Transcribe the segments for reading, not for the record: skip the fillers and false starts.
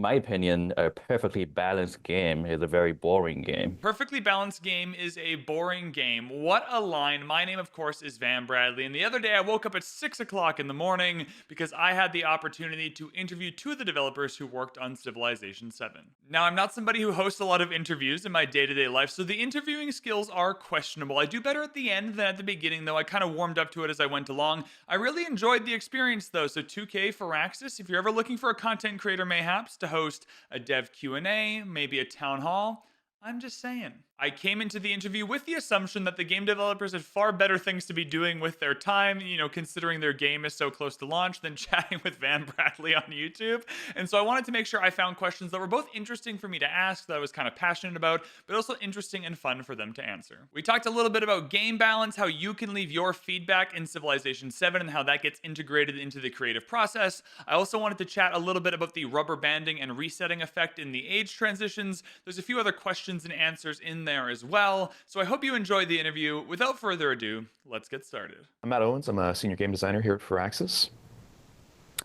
in my opinion, a perfectly balanced game is a very boring game. Perfectly balanced game is a boring game. What a line. My name, of course, is VanBradley. And the other day I woke up at 6 o'clock in the morning because I had the opportunity to interview two of the developers who worked on Civilization 7. Now, I'm not somebody who hosts a lot of interviews in my day to day life, so the interviewing skills are questionable. I do better at the end than at the beginning, though. I kind of warmed up to it as I went along. I really enjoyed the experience, though. So 2K for Axis, if you're ever looking for a content creator, mayhaps, to host a dev Q&A, maybe a town hall, I'm just saying. I came into the interview with the assumption that the game developers had far better things to be doing with their time, considering their game is so close to launch, than chatting with VanBradley on YouTube. And so I wanted to make sure I found questions that were both interesting for me to ask, that I was kind of passionate about, but also interesting and fun for them to answer. We talked a little bit about game balance, how you can leave your feedback in Civilization 7 and how that gets integrated into the creative process. I also wanted to chat a little bit about the rubber banding and resetting effect in the age transitions. There's a few other questions and answers in there as well. So I hope you enjoyed the interview. Without further ado, let's get started. I'm Matt Owens. I'm a senior game designer here at Firaxis.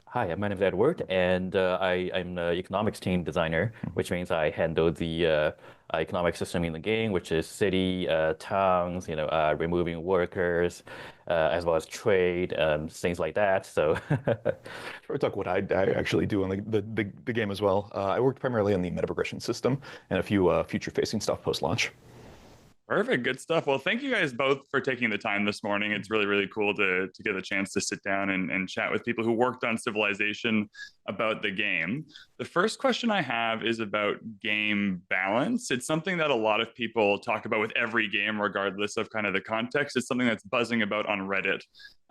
Hi, my name is Edward, and I'm the economics team designer, which means I handle the economic system in the game, which is city, towns, removing workers, as well as trade, things like that. So, Or talk what I actually do on the game as well. I worked primarily on the meta progression system and a few future-facing stuff post-launch. Perfect. Good stuff. Well, thank you guys both for taking the time this morning. It's really, really cool to get a chance to sit down and chat with people who worked on Civilization about the game. The first question I have is about game balance. It's something that a lot of people talk about with every game, regardless of kind of the context. It's something that's buzzing about on Reddit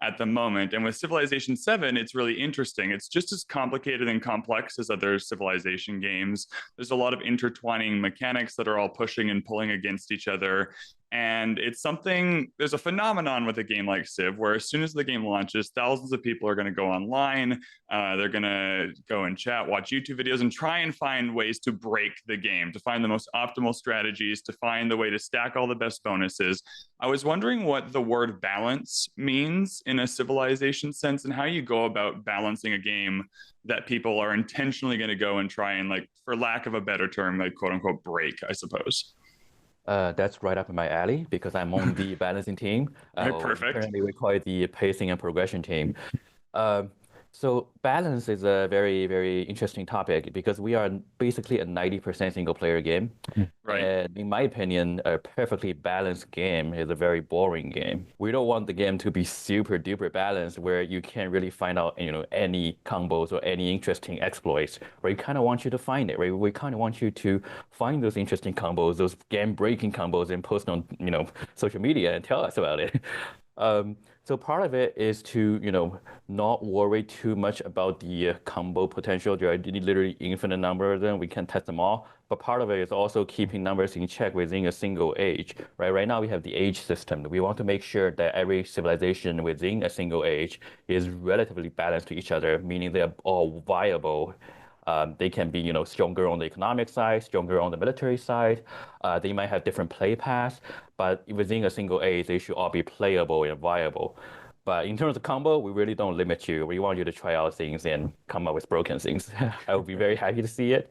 at the moment. And with Civilization 7, it's really interesting. It's just as complicated and complex as other Civilization games. There's a lot of intertwining mechanics that are all pushing and pulling against each other. And it's something, there's a phenomenon with a game like Civ where as soon as the game launches, thousands of people are going to go online. They're going to go and chat, watch YouTube videos, and try and find ways to break the game, to find the most optimal strategies, to find the way to stack all the best bonuses. I was wondering what the word balance means in a Civilization sense and how you go about balancing a game that people are intentionally going to go and try and, like, for lack of a better term, like quote unquote break, I suppose. that's right up in my alley because I'm on the balancing team. Perfect. Currently, we call it the pacing and progression team. Uh, so balance is a very, very interesting topic because we are basically a 90% single player game. Right. And in my opinion, a perfectly balanced game is a very boring game. We don't want the game to be super duper balanced where you can't really find out, any combos or any interesting exploits. Where we kind of want you to find it, right? We kind of want you to find those interesting combos, those game-breaking combos, and post on, social media and tell us about it. So part of it is to, not worry too much about the combo potential. There are literally infinite number of them. We can test them all. But part of it is also keeping numbers in check within a single age, right? Right now we have the age system. We want to make sure that every civilization within a single age is relatively balanced to each other, meaning they're all viable. They can be, stronger on the economic side, stronger on the military side. They might have different play paths, but within a single age, they should all be playable and viable. But in terms of combo, we really don't limit you. We want you to try out things and come up with broken things. I would be very happy to see it.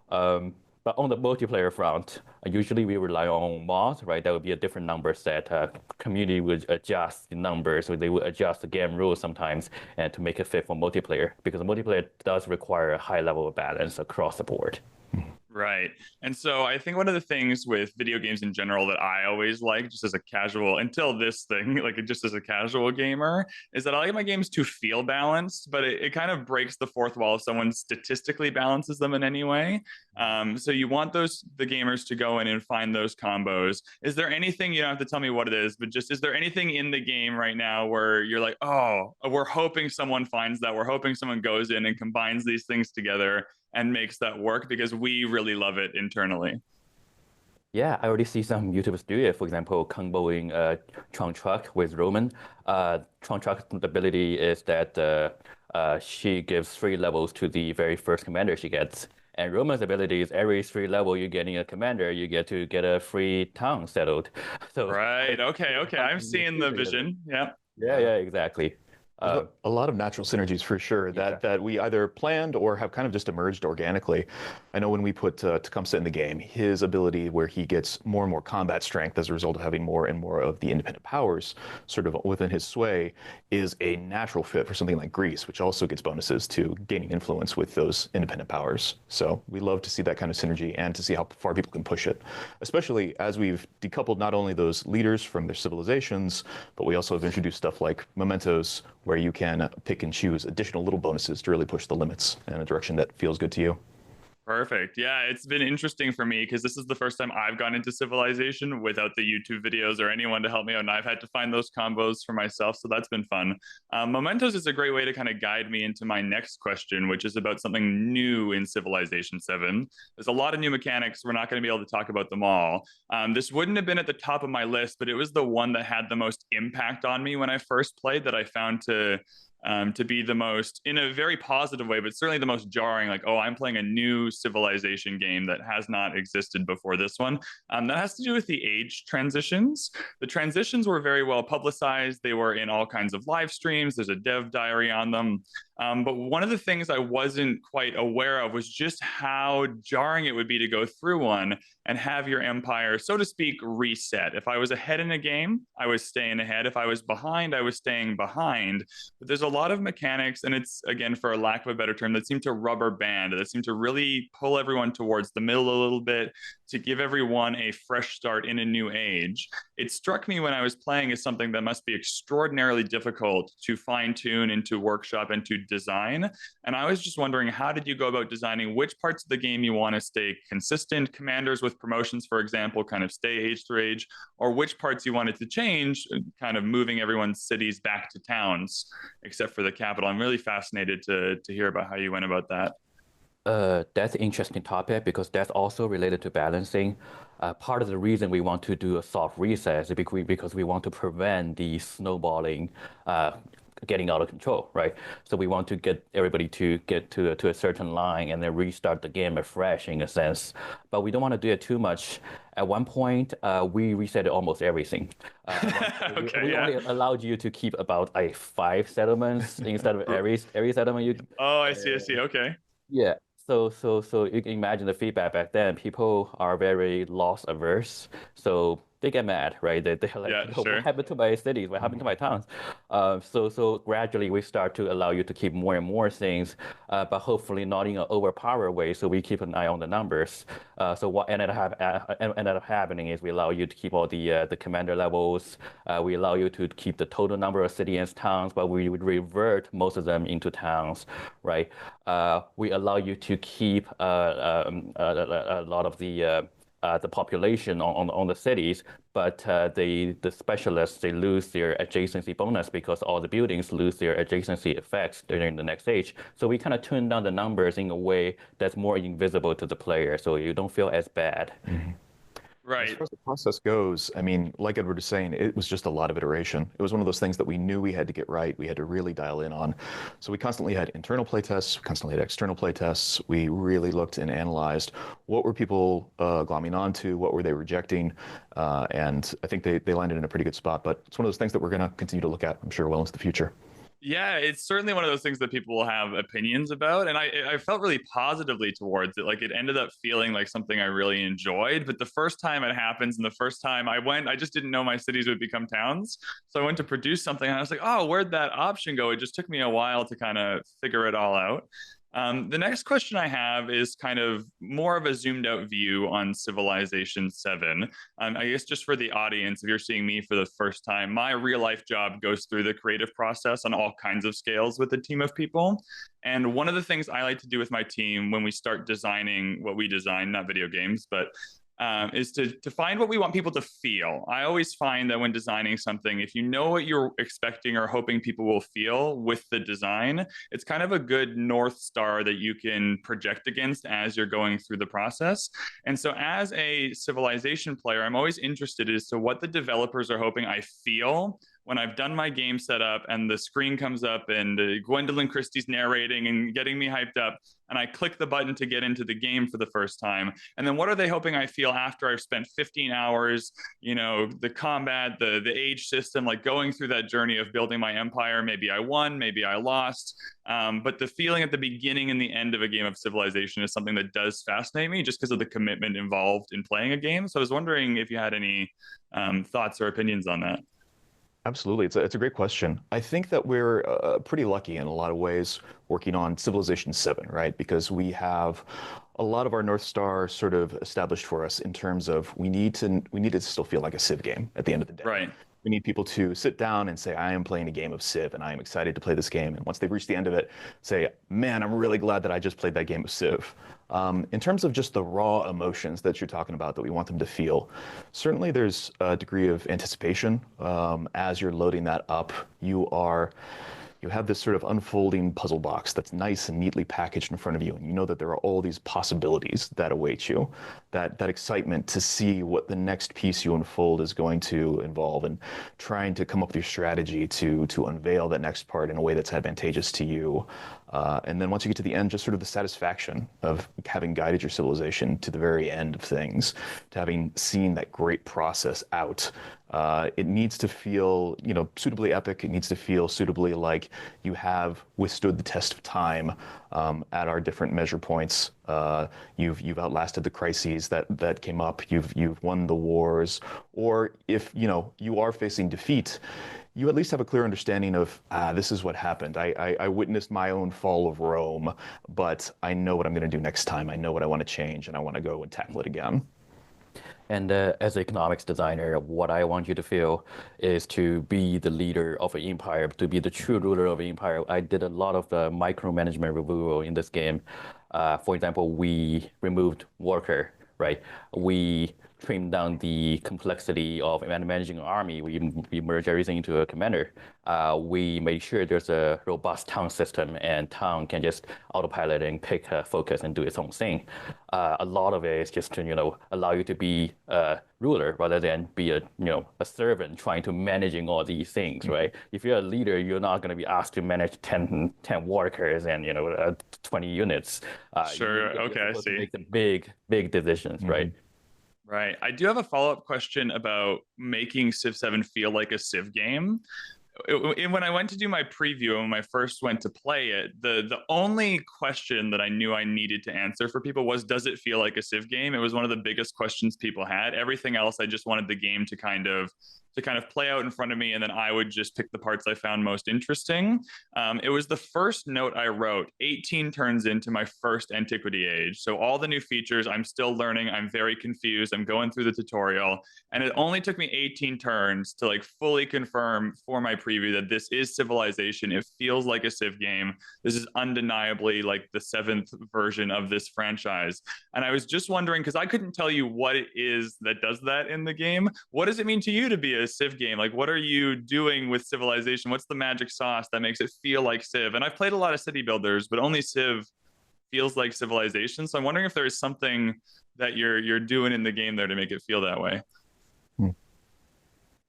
But on the multiplayer front, usually we rely on mods, right? That would be a different number set. Community would adjust the numbers, so they would adjust the game rules sometimes and to make it fit for multiplayer, because multiplayer does require a high level of balance across the board. Right. And so I think one of the things with video games in general that I always like, just as a casual, until this thing, like just as a casual gamer, is that I like my games to feel balanced, but it kind of breaks the fourth wall if someone statistically balances them in any way. So you want the gamers to go in and find those combos. Is there anything, you don't have to tell me what it is, but just, is there anything in the game right now where you're like, oh, we're hoping someone finds that, we're hoping someone goes in and combines these things together and makes that work, because we really love it internally? Yeah, I already see some YouTubers do it. For example, comboing Tron Truck with Roman. Tron Truck's ability is that she gives 3 levels to the very first commander she gets. And Roman's ability is every 3 level you're getting a commander, you get to get a free town settled. So Right. Okay. I'm seeing the vision. Yeah. Yeah, exactly. There's a lot of natural synergies for sure that we either planned or have kind of just emerged organically. I know when we put Tecumseh in the game, his ability where he gets more and more combat strength as a result of having more and more of the independent powers sort of within his sway is a natural fit for something like Greece, which also gets bonuses to gaining influence with those independent powers. So we love to see that kind of synergy and to see how far people can push it, especially as we've decoupled not only those leaders from their civilizations, but we also have introduced stuff like mementos, where you can pick and choose additional little bonuses to really push the limits in a direction that feels good to you. Perfect. Yeah, it's been interesting for me because this is the first time I've gone into Civilization without the YouTube videos or anyone to help me out. And I've had to find those combos for myself. So that's been fun. Mementos is a great way to kind of guide me into my next question, which is about something new in Civilization 7. There's a lot of new mechanics. We're not going to be able to talk about them all. This wouldn't have been at the top of my list, but it was the one that had the most impact on me when I first played that I found to be the most, in a very positive way, but certainly the most jarring. Like, oh, I'm playing a new Civilization game that has not existed before this one. That has to do with the age transitions. The transitions were very well publicized. They were in all kinds of live streams. There's a dev diary on them. But one of the things I wasn't quite aware of was just how jarring it would be to go through one and have your empire, so to speak, reset. If I was ahead in a game, I was staying ahead. If I was behind, I was staying behind. But there's a lot of mechanics, and it's, again, for a lack of a better term, that seem to rubber band, that seem to really pull everyone towards the middle a little bit, to give everyone a fresh start in a new age. It struck me when I was playing as something that must be extraordinarily difficult to fine tune and to workshop and to design. And I was just wondering, how did you go about designing which parts of the game you want to stay consistent, commanders with promotions, for example, kind of stay age through age, or which parts you wanted to change, kind of moving everyone's cities back to towns, except for the capital. I'm really fascinated to hear about how you went about that. That's an interesting topic because that's also related to balancing. Part of the reason we want to do a soft reset is because we want to prevent the snowballing getting out of control, right? So we want to get everybody to get to a certain line and then restart the game afresh in a sense. But we don't want to do it too much. At one point, we reset almost everything. Okay, we yeah. only allowed you to keep about like 5 settlements instead of every settlement you. Oh, I see. Okay. Yeah. So you can imagine the feedback back then. People are very loss averse, so they get mad, right? They're like, Yeah, "Oh, what sure. happened to my cities? What happened to my towns?" So gradually we start to allow you to keep more and more things, but hopefully not in an overpower way. So we keep an eye on the numbers. So what ended up happening is we allow you to keep all the commander levels. We allow you to keep the total number of cities and towns, but we would revert most of them into towns, right? We allow you to keep a lot of the population on the cities, but the specialists, they lose their adjacency bonus because all the buildings lose their adjacency effects during the next stage. So we kind of tune down the numbers in a way that's more invisible to the player, so you don't feel as bad. As Right. far as the process goes, I mean, like Edward was saying, it was just a lot of iteration. It was one of those things that we knew we had to get right. We had to really dial in on. So we constantly had internal playtests, we constantly had external playtests. We really looked and analyzed what were people glomming onto, what were they rejecting, and I think they landed in a pretty good spot. But it's one of those things that we're going to continue to look at, I'm sure, well into the future. Yeah, it's certainly one of those things that people will have opinions about. And I felt really positively towards it. Like it ended up feeling like something I really enjoyed. But the first time it happens and the first time I went, I just didn't know my cities would become towns. So I went to produce something and I was like, oh, where'd that option go? It just took me a while to kind of figure it all out. The next question I have is kind of more of a zoomed out view on Civilization 7. I guess just for the audience, if you're seeing me for the first time, my real life job goes through the creative process on all kinds of scales with a team of people. And one of the things I like to do with my team when we start designing what we design, not video games, but is to find what we want people to feel. I always find that when designing something, if you know what you're expecting or hoping people will feel with the design, it's kind of a good North Star that you can project against as you're going through the process. And so as a Civilization player, I'm always interested as to what the developers are hoping I feel when I've done my game setup and the screen comes up and Gwendolyn Christie's narrating and getting me hyped up, and I click the button to get into the game for the first time. And then what are they hoping I feel after I've spent 15 hours, the combat, the age system, like going through that journey of building my empire. Maybe I won, maybe I lost. But the feeling at the beginning and the end of a game of Civilization is something that does fascinate me just because of the commitment involved in playing a game. So I was wondering if you had any thoughts or opinions on that. Absolutely. It's a great question. I think that we're pretty lucky in a lot of ways working on Civilization 7, right? Because we have a lot of our North Star sort of established for us in terms of we need to still feel like a Civ game at the end of the day. Right. We need people to sit down and say, I am playing a game of Civ and I am excited to play this game. And once they've reached the end of it, say, man, I'm really glad that I just played that game of Civ. In terms of just the raw emotions that you're talking about that we want them to feel, certainly there's a degree of anticipation. As you're loading that up, you have this sort of unfolding puzzle box that's nice and neatly packaged in front of you. And you know that there are all these possibilities that await you, that excitement to see what the next piece you unfold is going to involve, and trying to come up with your strategy to unveil that next part in a way that's advantageous to you. And then once you get to the end, just sort of the satisfaction of having guided your civilization to the very end of things, to having seen that great process out. It needs to feel, suitably epic. It needs to feel suitably like you have withstood the test of time at our different measure points. You've outlasted the crises that came up. You've won the wars, or if you are facing defeat, you at least have a clear understanding of, this is what happened. I witnessed my own fall of Rome, but I know what I'm going to do next time. I know what I want to change, and I want to go and tackle it again. And as an economics designer, what I want you to feel is to be the leader of an empire, to be the true ruler of an empire. I did a lot of micromanagement removal in this game. For example, we removed worker, right? We trimmed down the complexity of managing an army. We merged everything into a commander. We made sure there's a robust town system, and town can just autopilot and pick a focus and do its own thing. A lot of it is just to allow you to be a ruler rather than be a servant trying to managing all these things, right? If you're a leader, you're not going to be asked to manage 10 workers and 20 units. Sure. Okay, I see. Make the big decisions, right? Right. I do have a follow-up question about making Civ 7 feel like a Civ game. When I went to do my preview, when I first went to play it, the only question that I knew I needed to answer for people was, does it feel like a Civ game? It was one of the biggest questions people had. Everything else, I just wanted the game to kind of play out in front of me, and then I would just pick the parts I found most interesting. It was the first note I wrote 18 turns into my first Antiquity Age. So all the new features, I'm still learning. I'm very confused. I'm going through the tutorial. And it only took me 18 turns to fully confirm for my preview that this is Civilization. It feels like a Civ game. This is undeniably the 7th version of this franchise. And I was just wondering, because I couldn't tell you what it is that does that in the game. What does it mean to you to be a Civ game? What are you doing with Civilization? What's the magic sauce that makes it feel like Civ? And I've played a lot of city builders, but only Civ feels like Civilization. So I'm wondering if there is something that you're doing in the game there to make it feel that way.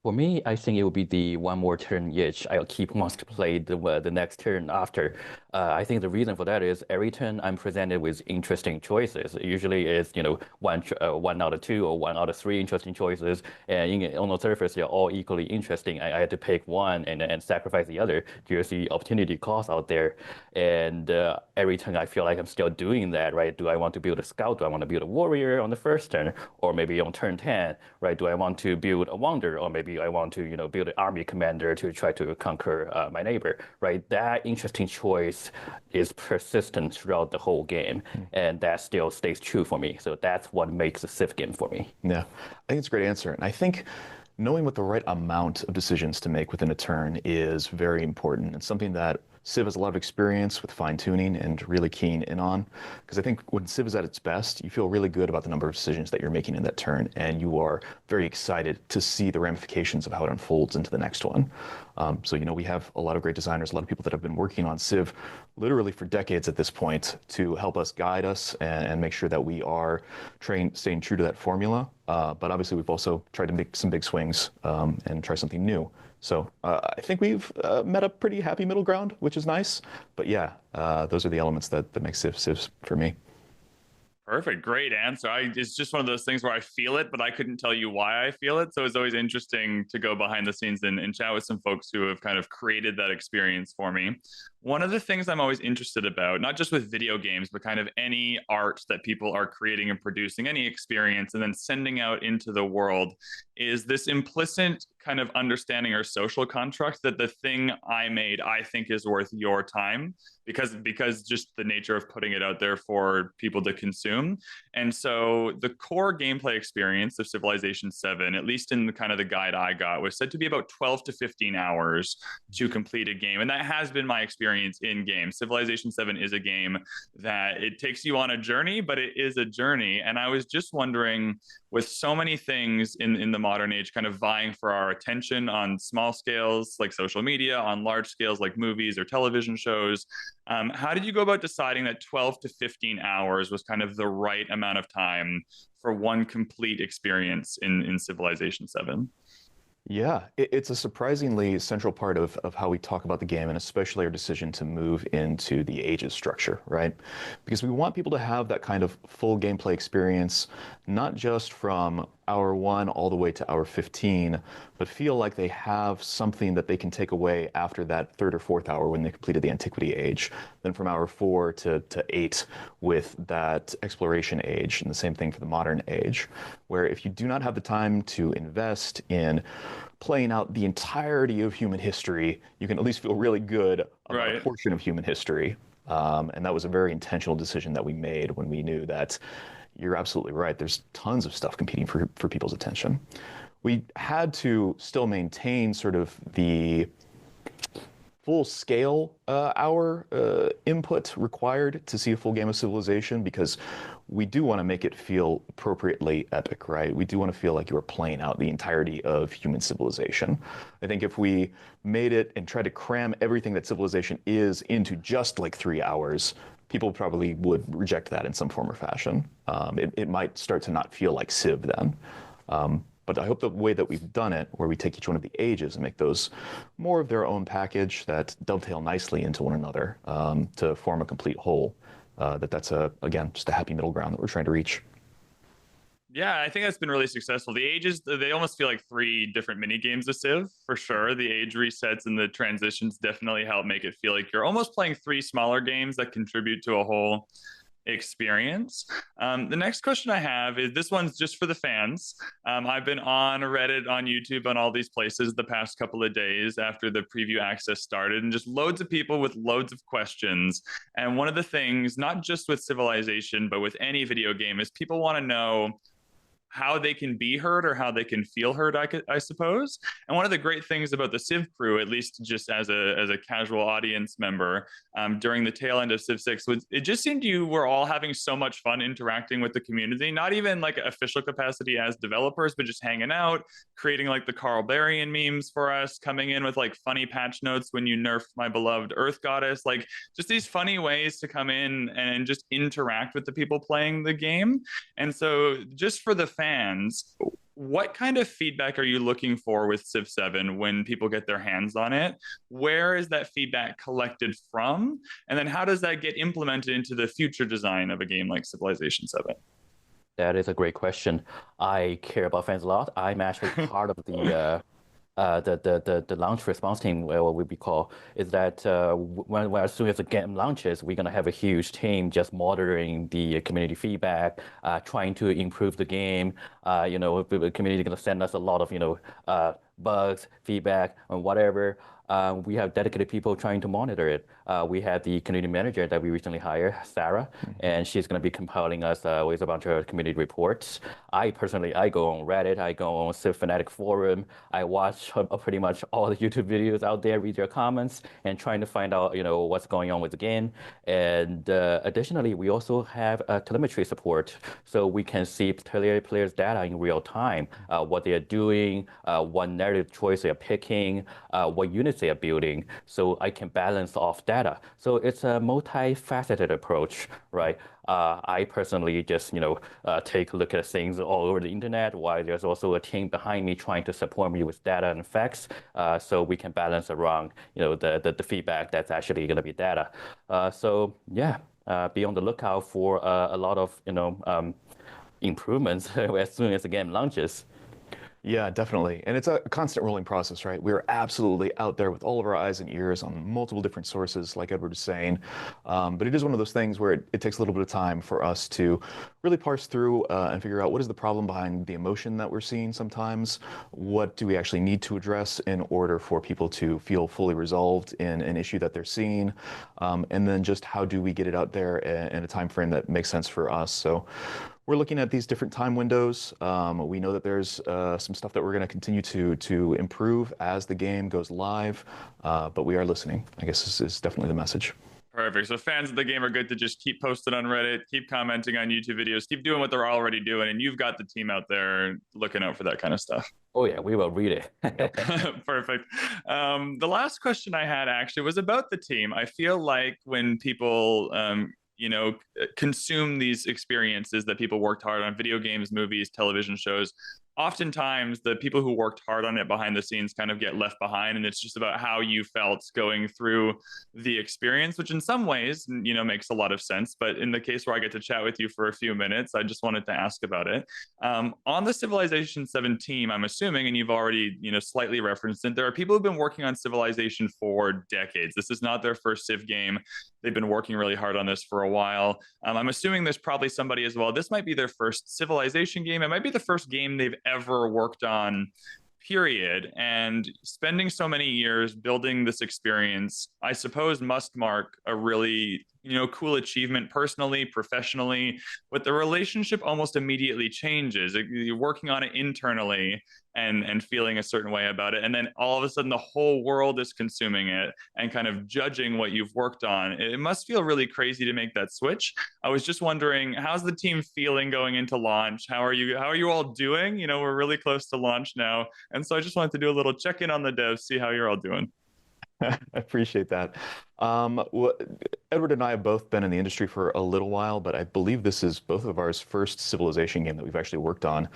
For me, I think it would be the one more turn itch. I'll keep wants to play the next turn after. I think the reason for that is every turn I'm presented with interesting choices. Usually it's one out of two or one out of three interesting choices, and on the surface they're all equally interesting. I had to pick one and sacrifice the other. There's the opportunity cost out there, and every turn I feel like I'm still doing that. Right? Do I want to build a scout? Do I want to build a warrior on the first turn, or maybe on turn 10? Right? Do I want to build a wonder, or maybe I want to build an army commander to try to conquer my neighbor? Right? That interesting choice is persistent throughout the whole game, and that still stays true for me. So that's what makes a Civ game for me. Yeah, I think it's a great answer. And I think knowing what the right amount of decisions to make within a turn is very important, and something that Civ has a lot of experience with fine-tuning and really keen in on. Because I think when Civ is at its best, you feel really good about the number of decisions that you're making in that turn, and you are very excited to see the ramifications of how it unfolds into the next one. So we have a lot of great designers, a lot of people that have been working on Civ literally for decades at this point to help us, guide us, and make sure that we are staying true to that formula. But obviously we've also tried to make some big swings and try something new So I think we've met a pretty happy middle ground, which is nice. But yeah, those are the elements that make Civ for me. Perfect. Great answer. It's just one of those things where I feel it, but I couldn't tell you why I feel it. So it's always interesting to go behind the scenes and chat with some folks who have kind of created that experience for me. One of the things I'm always interested about, not just with video games, but kind of any art that people are creating and producing, any experience, and then sending out into the world, is this implicit kind of understanding or social construct that the thing I made, I think is worth your time because just the nature of putting it out there for people to consume. And so the core gameplay experience of Civilization 7, at least in the kind of the guide I got, was said to be about 12 to 15 hours to complete a game. And that has been my experience in games. Civilization 7 is a game that it takes you on a journey, but it is a journey. And I was just wondering, with so many things in the modern age kind of vying for our attention on small scales like social media, on large scales like movies or television shows, how did you go about deciding that 12 to 15 hours was kind of the right amount of time for one complete experience in Civilization 7? Yeah, it's a surprisingly central part of how we talk about the game, and especially our decision to move into the ages structure, right? Because we want people to have that kind of full gameplay experience, not just from hour 1 all the way to hour 15, but feel like they have something that they can take away after that third or fourth hour when they completed the Antiquity Age. Then from hour 4 to 8 with that Exploration Age, and the same thing for the Modern Age, where if you do not have the time to invest in playing out the entirety of human history, you can at least feel really good about a Right. portion of human history. And that was a very intentional decision that we made when we knew that you're absolutely right. There's tons of stuff competing for people's attention. We had to still maintain sort of the full scale hour input required to see a full game of Civilization, because we do want to make it feel appropriately epic, right? We do want to feel like you are playing out the entirety of human civilization. I think if we made it and tried to cram everything that Civilization is into just like 3 hours, people probably would reject that in some form or fashion. It might start to not feel like Civ then. But I hope the way that we've done it, where we take each one of the ages and make those more of their own package that dovetail nicely into one another to form a complete whole, that's again, just a happy middle ground that we're trying to reach. Yeah, I think that's been really successful. The ages, they almost feel like three different mini games of Civ, for sure. The age resets and the transitions definitely help make it feel like you're almost playing three smaller games that contribute to a whole experience. The next question I have is, this one's just for the fans. I've been on Reddit, on YouTube, on all these places the past couple of days after the preview access started, and just loads of people with loads of questions. And one of the things, not just with Civilization, but with any video game, is people want to know how they can be heard or how they can feel heard, I suppose. And one of the great things about the Civ crew, at least just as a casual audience member, during the tail end of Civ 6, was it just seemed you were all having so much fun interacting with the community, not even like official capacity as developers, but just hanging out, creating like the Carl Barian memes for us, coming in with like funny patch notes when you nerfed my beloved Earth Goddess, like just these funny ways to come in and just interact with the people playing the game. And so just for the fans, what kind of feedback are you looking for with Civ 7 when people get their hands on it? Where is that feedback collected from? And then how does that get implemented into the future design of a game like Civilization 7? That is a great question. I care about fans a lot. I'm actually part of the launch response team, what we call, is that when as soon as the game launches, we're gonna have a huge team just monitoring the community feedback, trying to improve the game. The community is gonna send us a lot of bugs, feedback, and whatever. We have dedicated people trying to monitor it. We have the community manager that we recently hired, Sarah, and she's going to be compiling us with a bunch of community reports. I personally, I go on Reddit, I go on Civ Fanatic forum, I watch pretty much all the YouTube videos out there, read their comments, and trying to find out, what's going on with the game. And additionally, we also have telemetry support, so we can see players' data in real time, what they are doing, what narrative choice they are picking, what units they are building, so I can balance off data. So it's a multifaceted approach, right? I personally just, take a look at things all over the internet, while there's also a team behind me trying to support me with data and facts, so we can balance around, the feedback that's actually going to be data. So yeah, be on the lookout for a lot of, improvements as soon as the game launches. Yeah, definitely. And it's a constant rolling process, right? We're absolutely out there with all of our eyes and ears on multiple different sources, like Edward was saying. But it is one of those things where it takes a little bit of time for us to really parse through and figure out what is the problem behind the emotion that we're seeing sometimes. What do we actually need to address in order for people to feel fully resolved in an issue that they're seeing? And then just how do we get it out there in a time frame that makes sense for us? So we're looking at these different time windows. We know that there's some stuff that we're going to continue to improve as the game goes live, but we are listening. I guess this is definitely the message. Perfect. So fans of the game are good to just keep posting on Reddit, keep commenting on YouTube videos, keep doing what they're already doing, and you've got the team out there looking out for that kind of stuff. Oh yeah, we will read it. Perfect. The last question I had actually was about the team. I feel like when people consume these experiences that people worked hard on, video games, movies, television shows, oftentimes the people who worked hard on it behind the scenes kind of get left behind, and it's just about how you felt going through the experience, which in some ways makes a lot of sense. But in the case where I get to chat with you for a few minutes, I just wanted to ask about it. On the Civilization 7 team, I'm assuming, and you've already slightly referenced it, there are people who've been working on Civilization for decades. This is not their first Civ game. They've been working really hard on this for a while. I'm assuming there's probably somebody as well. This might be their first Civilization game. It might be the first game they've ever worked on, period. And spending so many years building this experience, I suppose, must mark a really cool achievement personally, professionally, but the relationship almost immediately changes. You're working on it internally and feeling a certain way about it, and then all of a sudden the whole world is consuming it and kind of judging what you've worked on. It must feel really crazy to make that switch. I was just wondering, how's the team feeling going into launch? How are you all doing? We're really close to launch now, and so I just wanted to do a little check-in on the devs, see how you're all doing. I appreciate that. Edward and I have both been in the industry for a little while, but I believe this is both of ours first Civilization game that we've actually worked on.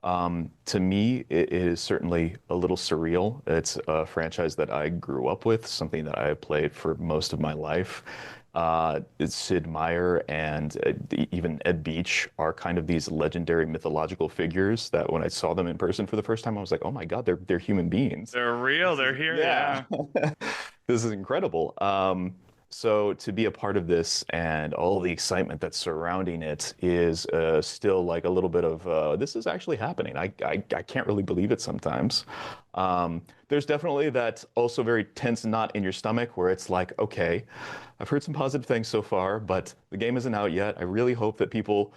To me, it is certainly a little surreal. It's a franchise that I grew up with, something that I played for most of my life. Sid Meier and even Ed Beach are kind of these legendary mythological figures that when I saw them in person for the first time, I was like, oh my God, they're human beings. They're real. They're here. Yeah. This is incredible. So to be a part of this and all the excitement that's surrounding it is still like a little bit of this is actually happening. I can't really believe it sometimes. There's definitely that also very tense knot in your stomach where it's like, okay, I've heard some positive things so far, but the game isn't out yet. I really hope that people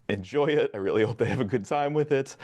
enjoy it. I really hope they have a good time with it.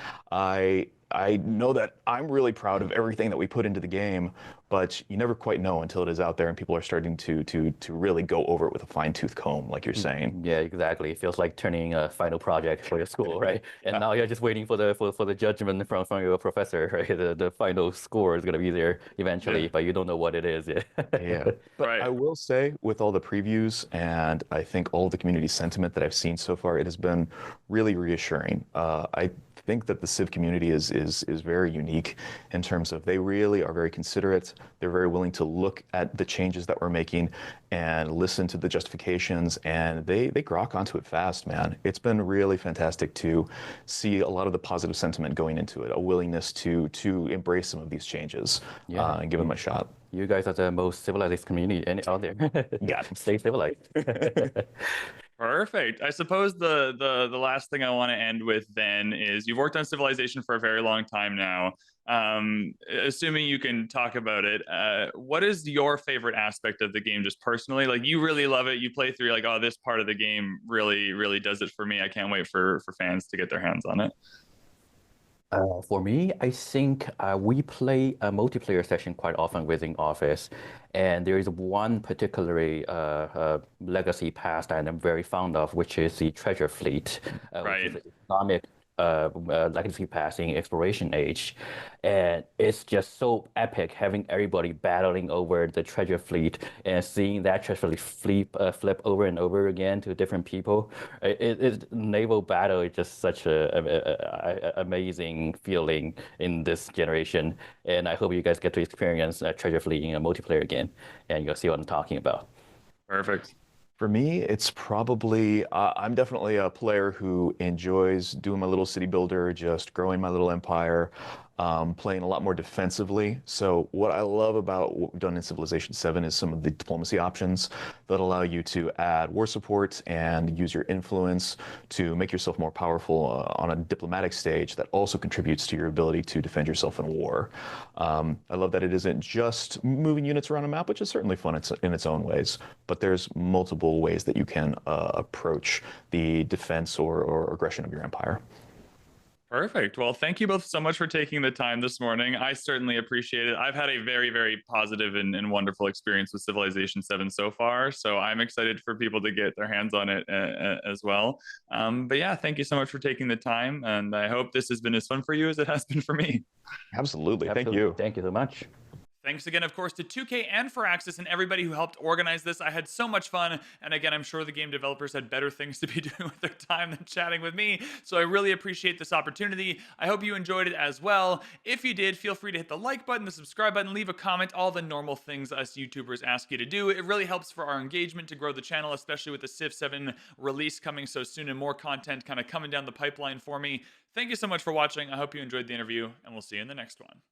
I know that I'm really proud of everything that we put into the game, but you never quite know until it is out there and people are starting to really go over it with a fine-tooth comb, like you're saying. Yeah, exactly. It feels like turning a final project for your school, right? And now you're just waiting for the judgment from your professor, right? The final score is gonna be there eventually, but you don't know what it is yet. Yeah. But I will say, with all the previews and I think all the community sentiment that I've seen so far, it has been really reassuring. I think that the Civ community is very unique in terms of they really are very considerate. They're very willing to look at the changes that we're making and listen to the justifications, and they grok onto it fast, man. It's been really fantastic to see a lot of the positive sentiment going into it, a willingness to embrace some of these changes and give them a shot. You guys are the most civilized community out there. Yeah. Stay civilized. Perfect. I suppose the last thing I want to end with then is you've worked on Civilization for a very long time now. Assuming you can talk about it, what is your favorite aspect of the game just personally? Like you really love it, you play through, like, oh, this part of the game really, really does it for me. I can't wait for fans to get their hands on it. For me, I think we play a multiplayer session quite often within Office, and there is one particularly legacy pass that I'm very fond of, which is the Treasure Fleet, which is an Islamic legacy passing exploration age, and it's just so epic having everybody battling over the treasure fleet and seeing that treasure fleet flip over and over again to different people. Naval battle is just such a amazing feeling in this generation, and I hope you guys get to experience treasure fleet in a multiplayer game, and you'll see what I'm talking about. Perfect. For me, it's probably, I'm definitely a player who enjoys doing my little city builder, just growing my little empire, playing a lot more defensively. So what I love about what we've done in Civilization 7 is some of the diplomacy options that allow you to add war support and use your influence to make yourself more powerful on a diplomatic stage that also contributes to your ability to defend yourself in war. I love that it isn't just moving units around a map, which is certainly fun in its own ways, but there's multiple ways that you can approach the defense or aggression of your empire. Perfect. Well, thank you both so much for taking the time this morning. I certainly appreciate it. I've had a very, very positive and wonderful experience with Civilization 7 so far. So I'm excited for people to get their hands on it as well. But yeah, thank you so much for taking the time. And I hope this has been as fun for you as it has been for me. Absolutely. Thank Absolutely. you. Thank you so much. Thanks again, of course, to 2K and Firaxis and everybody who helped organize this. I had so much fun. And again, I'm sure the game developers had better things to be doing with their time than chatting with me. So I really appreciate this opportunity. I hope you enjoyed it as well. If you did, feel free to hit the like button, the subscribe button, leave a comment, all the normal things us YouTubers ask you to do. It really helps for our engagement to grow the channel, especially with the Civ 7 release coming so soon and more content kind of coming down the pipeline for me. Thank you so much for watching. I hope you enjoyed the interview, and we'll see you in the next one.